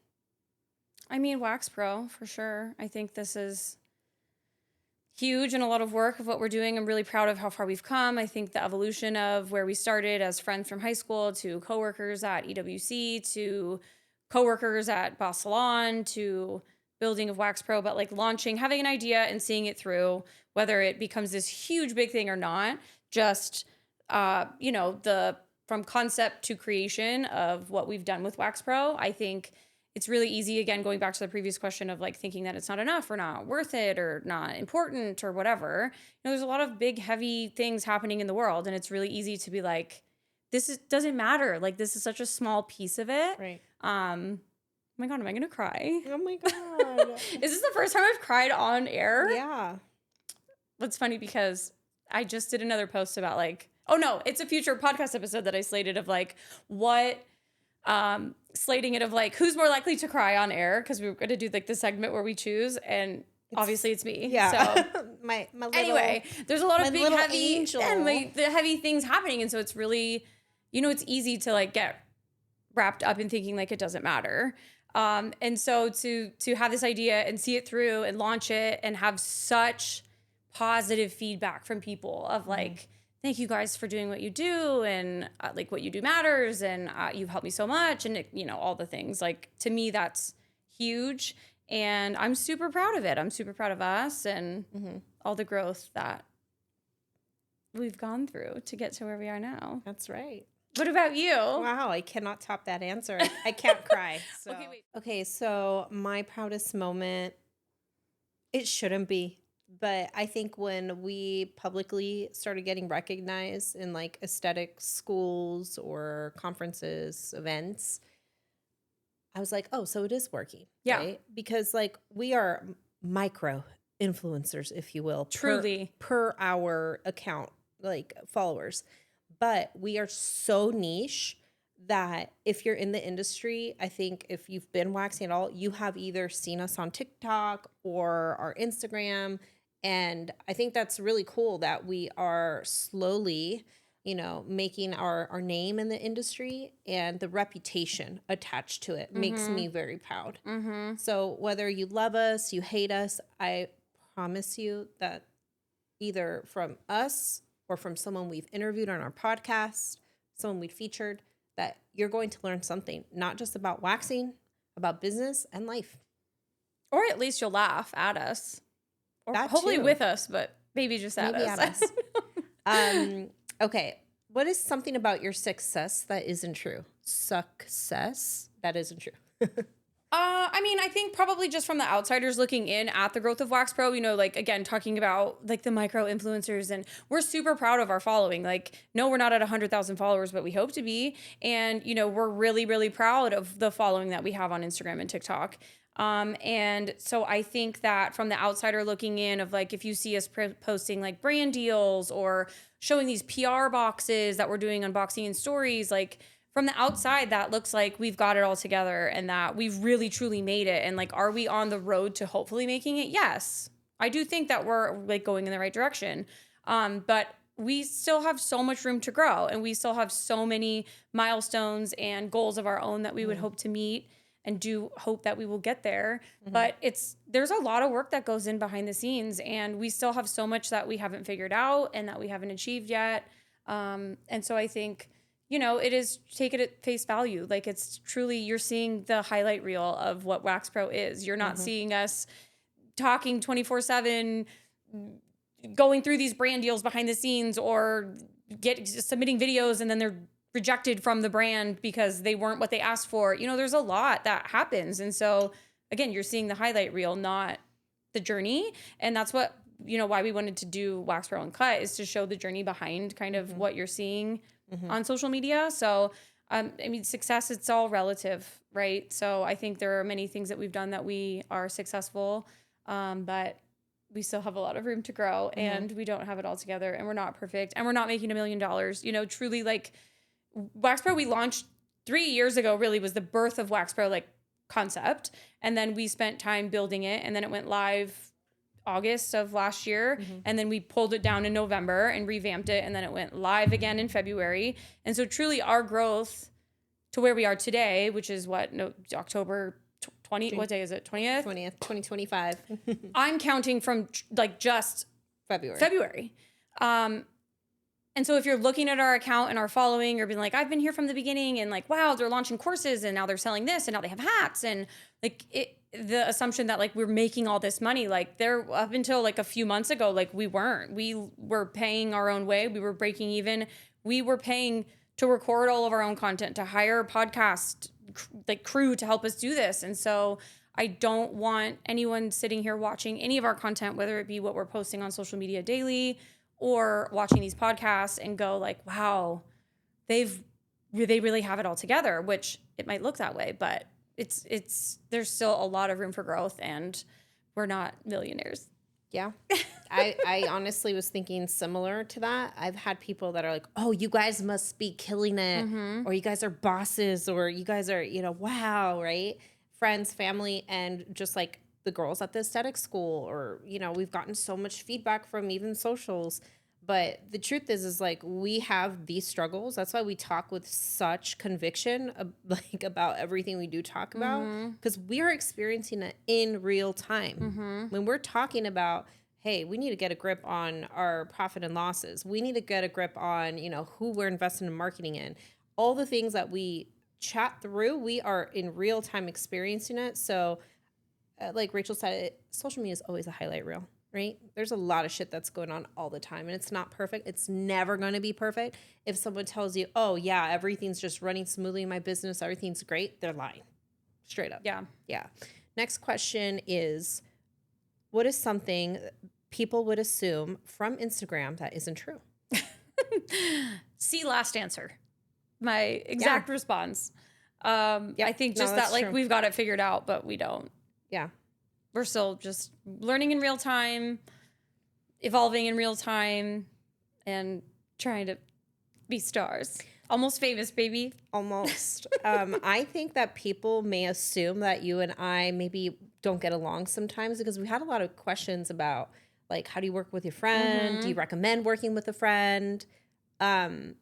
S1: I mean, Wax Pro, for sure. I think this is huge and a lot of work of what we're doing. I'm really proud of how far we've come. I think the evolution of where we started as friends from high school to coworkers at EWC to coworkers at Boss Salon to building of Wax Pro, but like launching, having an idea and seeing it through, whether it becomes this huge big thing or not, just you know, the from concept to creation of what we've done with Wax Pro. I think it's really easy, again, going back to the previous question of like thinking that it's not enough or not worth it or not important or whatever. You know, there's a lot of big, heavy things happening in the world, and it's really easy to be like, doesn't matter. Like, this is such a small piece of it.
S2: Right.
S1: Oh my God, am I gonna cry?
S2: Oh my God.
S1: Is this the first time I've cried on air?
S2: Yeah.
S1: It's funny because I just did another post about like, oh no, it's a future podcast episode that I slated of like slating it of like who's more likely to cry on air, because we were going to do like the segment where we choose, and obviously it's me.
S2: Yeah.
S1: So
S2: my little,
S1: anyway, there's a lot of big heavy
S2: angel.
S1: and like the heavy things happening, and so it's really, you know, it's easy to like get wrapped up in thinking like it doesn't matter. And so to have this idea and see it through and launch it and have such positive feedback from people of like, thank you guys for doing what you do, and like what you do matters, and you've helped me so much, and it, you know, all the things, like, to me that's huge, and I'm super proud of it. I'm super proud of us and all the growth that we've gone through to get to where we are now.
S2: That's right.
S1: What about you?
S2: Wow, I cannot top that answer. I can't cry. So.
S1: Okay, wait.
S2: Okay, so my proudest moment, it shouldn't be, but I think when we publicly started getting recognized in like aesthetic schools or conferences, events, I was like, oh, so it is working.
S1: Yeah.
S2: Right? Because like we are micro influencers, if you will.
S1: Truly.
S2: Per our account, like followers. But we are so niche that if you're in the industry, I think if you've been waxing at all, you have either seen us on TikTok or our Instagram. And I think that's really cool that we are slowly, you know, making our name in the industry, and the reputation attached to it makes me very proud. So whether you love us, you hate us, I promise you that either from us or from someone we've interviewed on our podcast, someone we've featured, that you're going to learn something, not just about waxing, about business and life.
S1: Or at least you'll laugh at us. Or
S2: That
S1: hopefully
S2: too.
S1: with us, but maybe just at us.
S2: Okay. What is something about your success that isn't true? Success that isn't true.
S1: I mean, I think probably just from the outsiders looking in at the growth of Wax Pro, you know, like, again, talking about like the micro influencers, and we're super proud of our following. Like, no, we're not at 100,000 followers, but we hope to be. And, you know, we're really, really proud of the following that we have on Instagram and TikTok. And so I think that from the outsider looking in of like, if you see us posting like brand deals or showing these PR boxes that we're doing unboxing and stories, like, from the outside, that looks like we've got it all together and that we've really truly made it. And like, are we on the road to hopefully making it? Yes. I do think that we're like going in the right direction. But we still have so much room to grow, and we still have so many milestones and goals of our own that we would hope to meet, and do hope that we will get there. But there's a lot of work that goes in behind the scenes, and we still have so much that we haven't figured out and that we haven't achieved yet. And so I think, you know, it is, take it at face value. Like, it's truly, you're seeing the highlight reel of what Wax Pro is. You're not seeing us talking 24/7, going through these brand deals behind the scenes, or submitting videos and then they're rejected from the brand because they weren't what they asked for. You know, there's a lot that happens. And so again, you're seeing the highlight reel, not the journey. And that's what, you know, why we wanted to do Wax Pro UNCUT, is to show the journey behind kind of what you're seeing on social media. So, I mean, success, it's all relative, right? So I think there are many things that we've done that we are successful, but we still have a lot of room to grow, and we don't have it all together, and we're not perfect, and we're not making $1 million. You know, truly, like, Wax Pro, we launched 3 years ago, really was the birth of Wax Pro, like, concept. And then we spent time building it, and then it went live August of last year. And then we pulled it down in November and revamped it. And then it went live again in February. And so truly our growth to where we are today, which is October 20, what day is it? 20th?
S2: 20th, 2025.
S1: I'm counting from like just February. And so if you're looking at our account and our following, or being like, I've been here from the beginning, and like, wow, they're launching courses and now they're selling this and now they have hats, and like the assumption that like we're making all this money, like, there up until like a few months ago, like we were paying our own way. We were breaking even. We were paying to record all of our own content, to hire a podcast like crew to help us do this. And so I don't want anyone sitting here watching any of our content, whether it be what we're posting on social media daily or watching these podcasts, and go like, wow, they really have it all together, which it might look that way, but there's still a lot of room for growth, and we're not millionaires.
S2: Yeah. I honestly was thinking similar to that. I've had people that are like, oh, you guys must be killing it, or you guys are bosses, or you guys are, you know, wow, right? Friends, family, and just like the girls at the aesthetic school, or, you know, we've gotten so much feedback from even socials. But the truth is like, we have these struggles. That's why we talk with such conviction, like, about everything we do talk about, because we are experiencing it in real time. When we're talking about, hey, we need to get a grip on our profit and losses. We need to get a grip on, you know, who we're investing in marketing in. All the things that we chat through, we are in real time experiencing it. So like Rachel said, social media is always a highlight reel. Right? There's a lot of shit that's going on all the time, and it's not perfect. It's never going to be perfect. If someone tells you, oh yeah, everything's just running smoothly in my business, everything's great, they're lying. Straight up.
S1: Yeah.
S2: Yeah. Next question is, what is something people would assume from Instagram that isn't true?
S1: See last answer. My exact response. I think just that like true. We've got it figured out, but we don't.
S2: Yeah.
S1: We're still just learning in real time, evolving in real time, and trying to be stars. Almost famous, baby.
S2: Almost. I think that people may assume that you and I maybe don't get along sometimes, because we had a lot of questions about, like, how do you work with your friend? Do you recommend working with a friend? I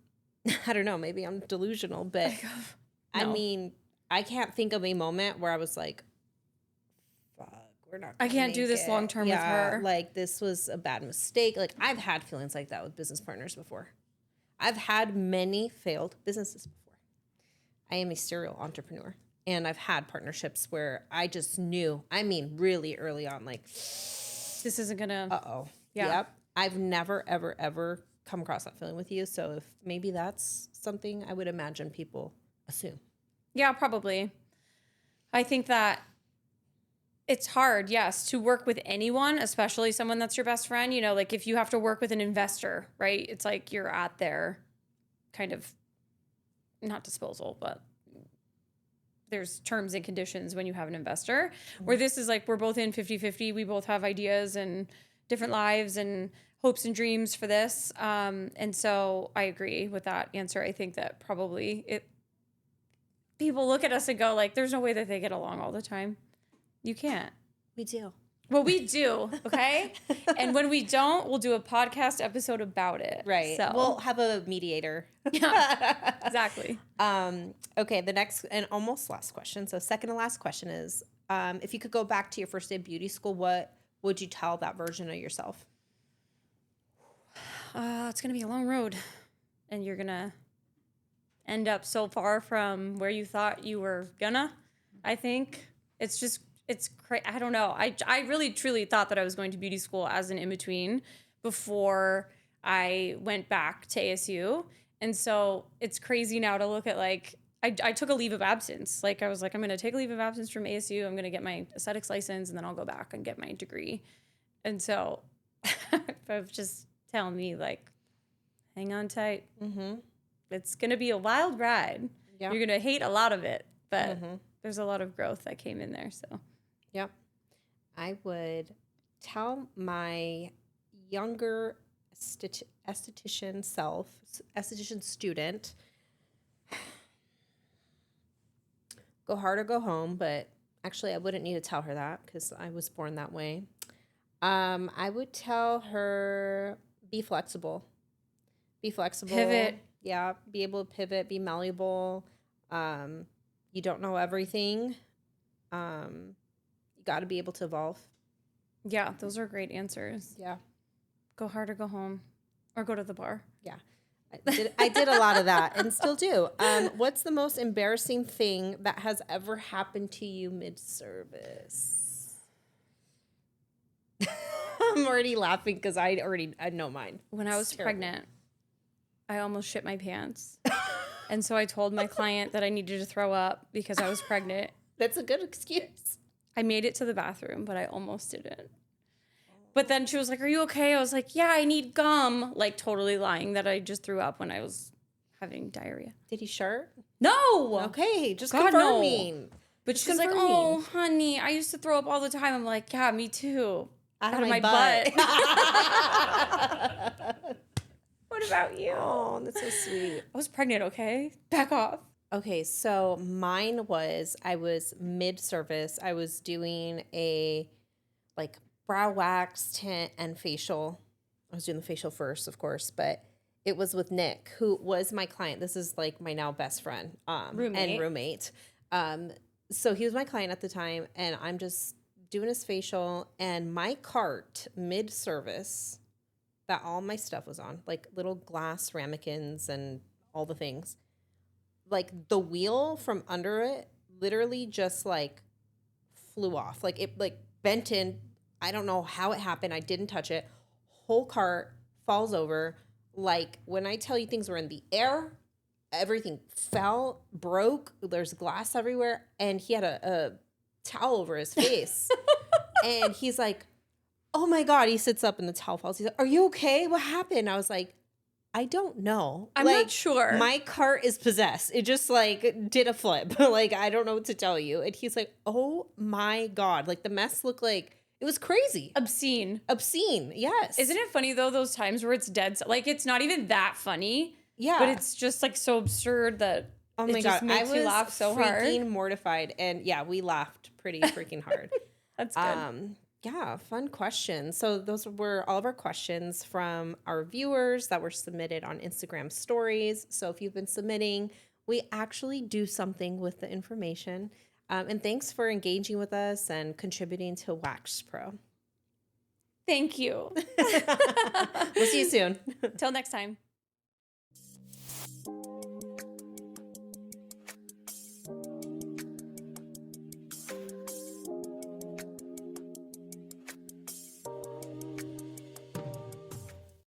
S2: don't know. Maybe I'm delusional, but
S1: no.
S2: I mean, I can't think of a moment where I was like, we're not
S1: I
S2: gonna
S1: can't do
S2: make
S1: this
S2: it.
S1: long term with her.
S2: Like this was a bad mistake. Like I've had feelings like that with business partners before. I've had many failed businesses before. I am a serial entrepreneur, and I've had partnerships where I just knew, I mean, really early on, like,
S1: This isn't gonna.
S2: uh-oh.
S1: Yeah.
S2: Yep. I've never, ever, ever come across that feeling with you. So if maybe that's something I would imagine people assume.
S1: Yeah, probably. I think that it's hard, yes, to work with anyone, especially someone that's your best friend. You know, like if you have to work with an investor, right? It's like you're at their kind of, not disposal, but there's terms and conditions when you have an investor. Where this is like we're both in 50-50. We both have ideas and different lives and hopes and dreams for this. And so I agree with that answer. I think that probably people look at us and go like, there's no way that they get along all the time. You can't.
S2: We do.
S1: Well, we do, okay? And when we don't, we'll do a podcast episode about it.
S2: Right.
S1: So
S2: We'll have a mediator.
S1: yeah, exactly.
S2: Okay, the next and almost last question. So second to last question is, if you could go back to your first day of beauty school, what would you tell that version of yourself?
S1: It's going to be a long road. And you're going to end up so far from where you thought you were gonna, I think. It's crazy. I don't know. I really, truly thought that I was going to beauty school as an in-between before I went back to ASU. And so it's crazy now to look at like, I took a leave of absence. Like I was like, I'm going to take a leave of absence from ASU. I'm going to get my aesthetics license and then I'll go back and get my degree. And so I was just telling me like, hang on tight. Mm-hmm. It's going to be a wild ride. Yep. You're going to hate a lot of it, but there's a lot of growth that came in there. So,
S2: yep. I would tell my younger esthetician self, esthetician student, go hard or go home. But actually, I wouldn't need to tell her that because I was born that way. I would tell her, be flexible. Be flexible.
S1: Pivot.
S2: Yeah, be able to pivot, be malleable. You don't know everything. You got to be able to evolve.
S1: Yeah, those are great answers.
S2: Yeah.
S1: Go hard or go home or go to the bar.
S2: Yeah. I did a lot of that and still do. What's the most embarrassing thing that has ever happened to you mid-service? I'm already laughing because I know mine.
S1: When I was pregnant, I almost shit my pants. And so I told my client that I needed to throw up because I was pregnant.
S2: That's a good excuse.
S1: I made it to the bathroom, but I almost didn't. But then she was like, are you okay? I was like, yeah, I need gum. Like totally lying that I just threw up when I was having diarrhea.
S2: Did he shart?
S1: No.
S2: Okay, just
S1: God,
S2: confirming.
S1: No. But she's like, oh, honey, I used to throw up all the time. I'm like, yeah, me too. Out of my butt. What about you?
S2: Oh, that's so sweet.
S1: I was pregnant, okay? Back off.
S2: Okay, so mine was, I was mid-service. I was doing a like brow wax, tint, and facial. I was doing the facial first, of course, but it was with Nick, who was my client. This is like my now best friend and roommate. So he was my client at the time, and I'm just doing his facial, and my cart mid-service that all my stuff was on, like little glass ramekins and all the things. Like the wheel from under it literally just like flew off. Like it like bent in. I don't know how it happened. I didn't touch it. Whole cart falls over. Like when I tell you things were in the air, everything fell, broke. There's glass everywhere. And he had a towel over his face. And he's like, oh my God. He sits up and the towel falls. He's like, are you okay? What happened? I was like, I don't know.
S1: I'm not sure.
S2: My cart is possessed. It just like did a flip. Like, I don't know what to tell you. And he's like, oh my God. Like the mess looked like, it was crazy.
S1: Obscene.
S2: Yes.
S1: Isn't it funny though, those times where it's dead? Like it's not even that funny. Yeah. But it's just like so absurd that
S2: oh my God,
S1: makes you laugh so hard.
S2: I was freaking mortified. And yeah, we laughed pretty freaking hard.
S1: That's good.
S2: Yeah, fun questions. So those were all of our questions from our viewers that were submitted on Instagram stories. So if you've been submitting, we actually do something with the information. And thanks for engaging with us and contributing to Wax Pro.
S1: Thank you.
S2: We'll see you soon.
S1: Till next time.